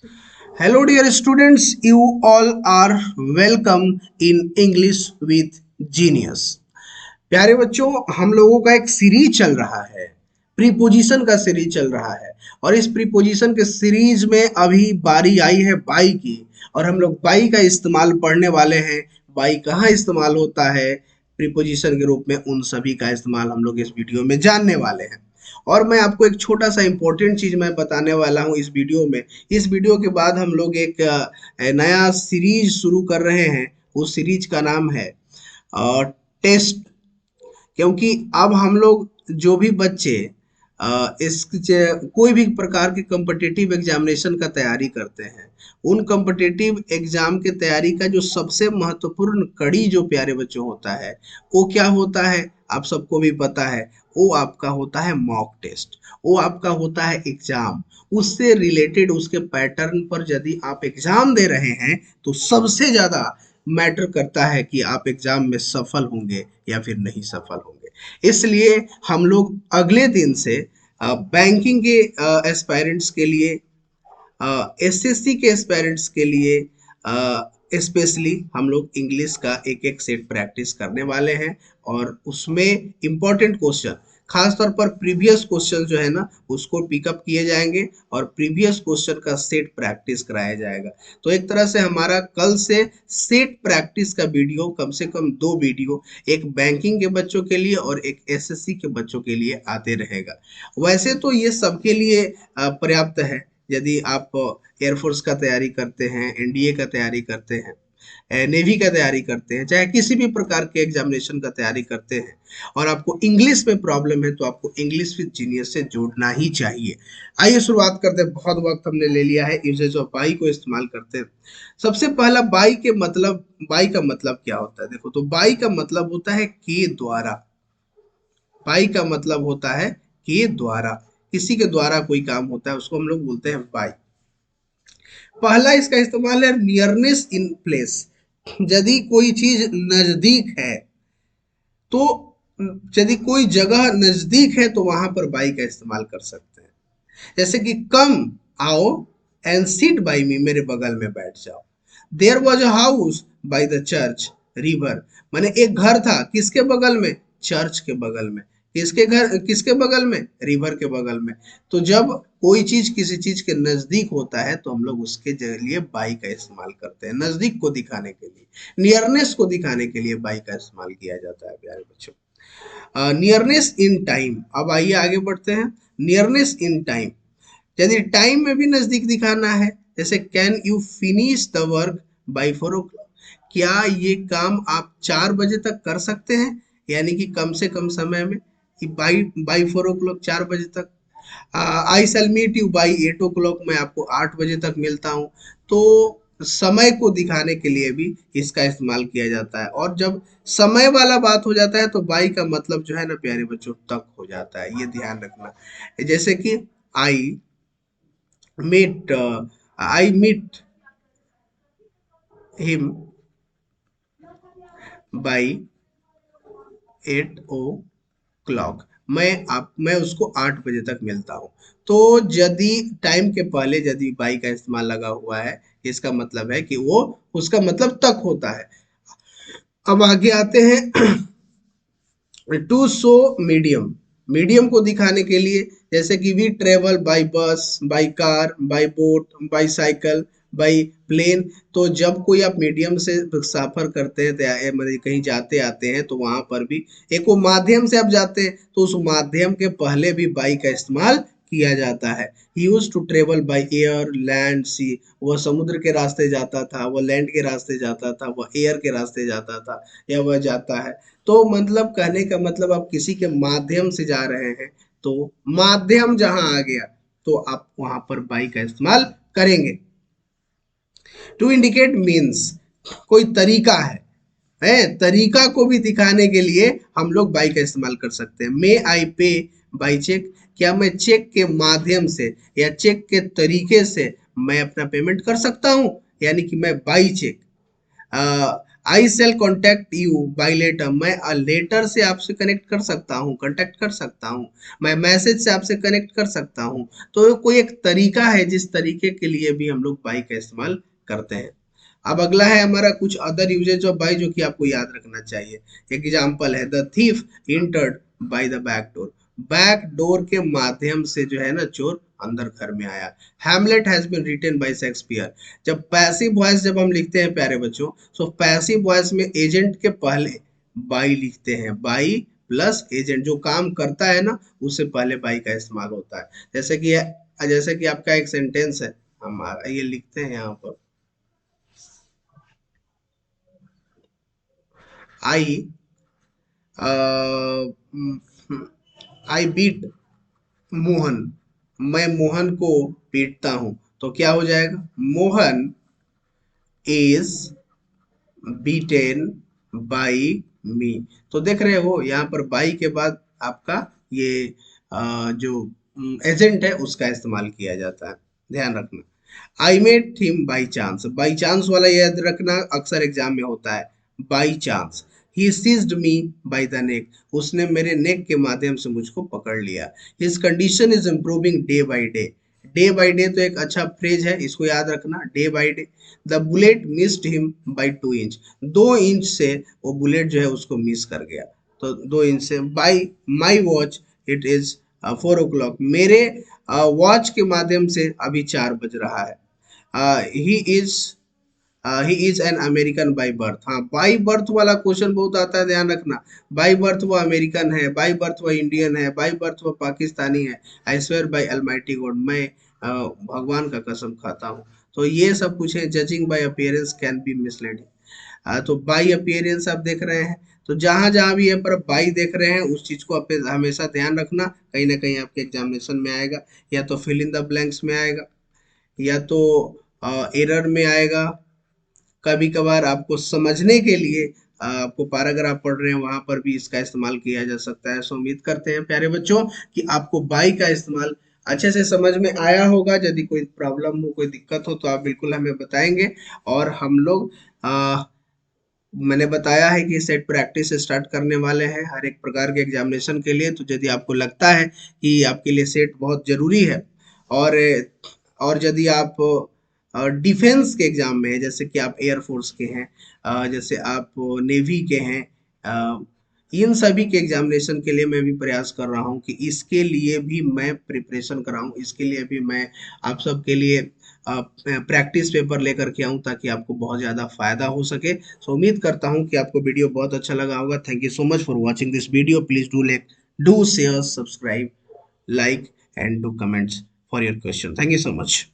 Hello, dear students. You all are welcome in English with Genius. प्यारे बच्चों, हम लोगों का एक सीरीज चल रहा है। प्रीपोजिशन का सीरीज चल रहा है और इस प्रीपोजिशन के सीरीज में अभी बारी आई है बाई की। और हम लोग बाई का इस्तेमाल पढ़ने वाले हैं। बाई कहाँ इस्तेमाल होता है प्रीपोजिशन के रूप में, उन सभी का इस्तेमाल हम लोग इस वीडियो में जानने वाले हैं। और मैं आपको एक छोटा सा इंपॉर्टेंट चीज मैं बताने वाला हूँ इस वीडियो में। इस वीडियो के बाद हम लोग एक नया सीरीज शुरू कर रहे हैं। उस सीरीज का नाम है टेस्ट। क्योंकि अब हम लोग जो भी बच्चे कोई भी प्रकार के कम्पिटिटिव एग्जामिनेशन का तैयारी करते हैं, उन कम्पिटिटिव एग्जाम के तैयारी का जो सबसे महत्वपूर्ण कड़ी जो प्यारे बच्चों होता है, वो क्या होता है आप सबको भी पता है। वो आपका होता है मॉक टेस्ट, वो आपका होता है एग्जाम। उससे रिलेटेड उसके पैटर्न पर यदि आप एग्जाम दे रहे हैं तो सबसे ज्यादा मैटर करता है कि आप एग्जाम में सफल होंगे या फिर नहीं सफल होंगे। इसलिए हम लोग अगले दिन से बैंकिंग के एस्पायरेंट्स के लिए, एसएससी के एस्पायरेंट्स के लिए स्पेशली हम लोग इंग्लिश का एक एक सेट प्रैक्टिस करने वाले हैं। और उसमें इम्पोर्टेंट क्वेश्चन, खासतौर पर प्रीवियस क्वेश्चन जो है ना, उसको पिकअप किए जाएंगे और प्रीवियस क्वेश्चन का सेट प्रैक्टिस कराया जाएगा। तो एक तरह से हमारा कल से सेट प्रैक्टिस का वीडियो, कम से कम 2 वीडियो, एक बैंकिंग के बच्चों के लिए और एक एसएससी के बच्चों के लिए आते रहेगा। वैसे तो ये सबके लिए पर्याप्त है। यदि आप एयरफोर्स का तैयारी करते हैं, एनडीए का तैयारी करते हैं, नेवी का तैयारी करते हैं, चाहे किसी भी प्रकार के एग्जामिनेशन का तैयारी करते हैं और आपको इंग्लिश में प्रॉब्लम है, तो आपको इंग्लिश विद जीनियस से जोड़ना ही चाहिए। आइए शुरुआत करते हैं। बहुत वक्त हमने ले लिया है, यूजेज ऑफ बाई को इस्तेमाल करते हैं। सबसे पहला बाई के मतलब, बाई का मतलब क्या होता है देखो। तो बाई का मतलब होता है के द्वारा। बाई का मतलब होता है के द्वारा, किसी के द्वारा कोई काम होता है उसको हम लोग बोलते हैं बाई। पहला इसका इस्तेमाल है नियरनेस इन प्लेस। यदि कोई चीज नजदीक है तो, यदि कोई जगह नजदीक है तो वहां पर बाई का इस्तेमाल कर सकते हैं। जैसे कि कम, आओ, एंड सिट बाई मी, मेरे बगल में बैठ जाओ। There was a house by the church river, माने एक घर था किसके बगल में, चर्च के बगल में। किसके घर, किसके बगल में, रिवर के बगल में। तो जब कोई चीज किसी चीज के नजदीक होता है तो हम लोग उसके लिए बाई का इस्तेमाल करते हैं, नजदीक को दिखाने के लिए, नियरनेस को दिखाने के लिए बाई का इस्तेमाल किया जाता है प्यारे बच्चों। नियरनेस इन टाइम, अब आइए आगे बढ़ते हैं। नियरनेस इन टाइम, यदि टाइम में भी नजदीक दिखाना है, जैसे can you finish the work by 4 o'clock, क्या ये काम आप 4 बजे तक कर सकते हैं, यानी कि कम से कम समय में, बाई बाई 4 o'clock, 4 बजे तक। I shall meet you by 8 o'clock, मैं आपको 8 बजे तक मिलता हूँ। तो समय को दिखाने के लिए भी इसका इस्तेमाल किया जाता है। और जब समय वाला बात हो जाता है तो बाई का मतलब जो है ना प्यारे बच्चों, तक हो जाता है, ये ध्यान रखना। जैसे कि आई meet I meet him by 8 o'clock, मैं उसको 8 बजे तक मिलता हूँ। तो यदि टाइम के पहले यदि बाई का इस्तेमाल लगा हुआ है, इसका मतलब है कि वो, उसका मतलब तक होता है। अब आगे आते हैं टू शो मीडियम, मीडियम को दिखाने के लिए, जैसे कि we travel by bus, by car, by boat, by cycle, by plane. तो जब कोई आप मीडियम से सफर करते हैं, तो मतलब कहीं जाते आते हैं, तो वहां पर भी एक वो माध्यम से आप जाते हैं तो उस माध्यम के पहले भी बाई का इस्तेमाल किया जाता है। He used to travel by air, land, sea. वह समुद्र के रास्ते जाता था, वह लैंड के रास्ते जाता था, वह एयर के रास्ते जाता था, या वह जाता है। तो मतलब कहने का मतलब, आप किसी के माध्यम से जा रहे हैं तो माध्यम जहां आ गया तो आप वहां पर बाई का इस्तेमाल करेंगे। टू इंडिकेट मीन्स, कोई तरीका है तरीका को भी दिखाने के लिए हम लोग बाई का इस्तेमाल कर सकते हैं। मे आई पे बाई चेक, क्या मैं चेक के माध्यम से या चेक के तरीके से मैं अपना पेमेंट कर सकता हूं, यानी कि मैं by cheque. I shall contact you by letter, मैं लेटर से आपसे कनेक्ट कर सकता हूँ, कांटेक्ट कर सकता हूँ, मैं मैसेज से आपसे कनेक्ट कर सकता हूँ। तो ये कोई एक तरीका है जिस तरीके के लिए भी हम लोग बाई का इस्तेमाल करते हैं। अब अगला है हमारा कुछ अदर यूजेज ऑफ बाई जो कि आपको याद रखना चाहिए। एग्जाम्पल है the thief entered by the back door, back door के माध्यम से जो है ना चोर अंदर घर में आया। Hamlet has been written by Shakespeare, जब पैसिव वॉइस जब हम लिखते हैं प्यारे बच्चों, तो पैसिव वॉइस में एजेंट के पहले बाई लिखते हैं, बाई प्लस एजेंट जो काम करता है ना उससे पहले बाई का इस्तेमाल होता है। जैसे कि आपका एक सेंटेंस है, हमारा ये लिखते हैं यहाँ पर, आई आई बीट मोहन, मैं मोहन को पीटता हूं। तो क्या हो जाएगा, मोहन इज बीटेन बाई मी। तो देख रहे हो यहाँ पर बाई के बाद आपका ये जो एजेंट है उसका इस्तेमाल किया जाता है, ध्यान रखना। I met him by chance वाला याद रखना, अक्सर एग्जाम में होता है। By chance, he seized me by the neck, उसने मेरे नेक के माध्यम से मुझको पकड़ लिया। His condition is improving day by day, day by day तो एक अच्छा फ्रेज है, इसको याद रखना, day by day. The bullet missed him by 2 inch, 2 inch से वो बुलेट जो है उसको मिस कर गया। तो 2 इंच से। By my watch it is 4 o'clock, मेरे वॉच के माध्यम से अभी 4 बज रहा है। He is an American by birth, हाँ बाई बर्थ वाला क्वेश्चन बहुत आता है, ध्यान रखना। बाई बर्थ वो अमेरिकन है, बाई बर्थ वो इंडियन है, बाई बर्थ वो पाकिस्तानी है। I swear by Almighty God, मैं भगवान का कसम खाता हूँ। तो ये सब कुछ है। Judging by appearance can be misleading, तो बाई अपीयरेंस आप देख रहे हैं। तो जहां जहां भी ये पर बाई देख रहे हैं उस चीज को आप हमेशा ध्यान रखना, कहीं ना कहीं आपके एग्जामिनेशन में आएगा, या तो फिल इन द ब्लैंक्स में आएगा, या तो एरर में आएगा। कभी कभार आपको समझने के लिए आपको पैराग्राफ पढ़ रहे हैं वहां पर भी इसका इस्तेमाल किया जा सकता है। सो उम्मीद करते हैं प्यारे बच्चों कि आपको बाई का इस्तेमाल अच्छे से समझ में आया होगा। यदि कोई प्रॉब्लम हो, कोई दिक्कत हो तो आप बिल्कुल हमें बताएंगे, और हम लोग मैंने बताया है कि सेट प्रैक्टिस स्टार्ट करने वाले हैं हर एक प्रकार के एग्जामिनेशन के लिए। तो यदि आपको लगता है कि आपके लिए सेट बहुत जरूरी है, और यदि आप डिफेंस के एग्जाम में है, जैसे कि आप एयरफोर्स के हैं, जैसे आप नेवी के हैं, अ, इन सभी के एग्जामिनेशन के लिए मैं भी प्रयास कर रहा हूं कि इसके लिए भी मैं प्रिपरेशन कराऊं, इसके लिए भी मैं आप सबके लिए प्रैक्टिस पेपर लेकर के आऊं, ताकि आपको बहुत ज़्यादा फायदा हो सके। सो उम्मीद करता हूं कि आपको वीडियो बहुत अच्छा लगा होगा। Thank you so much for watching this video, please do share, subscribe, like and do comments for your question. Thank you so much.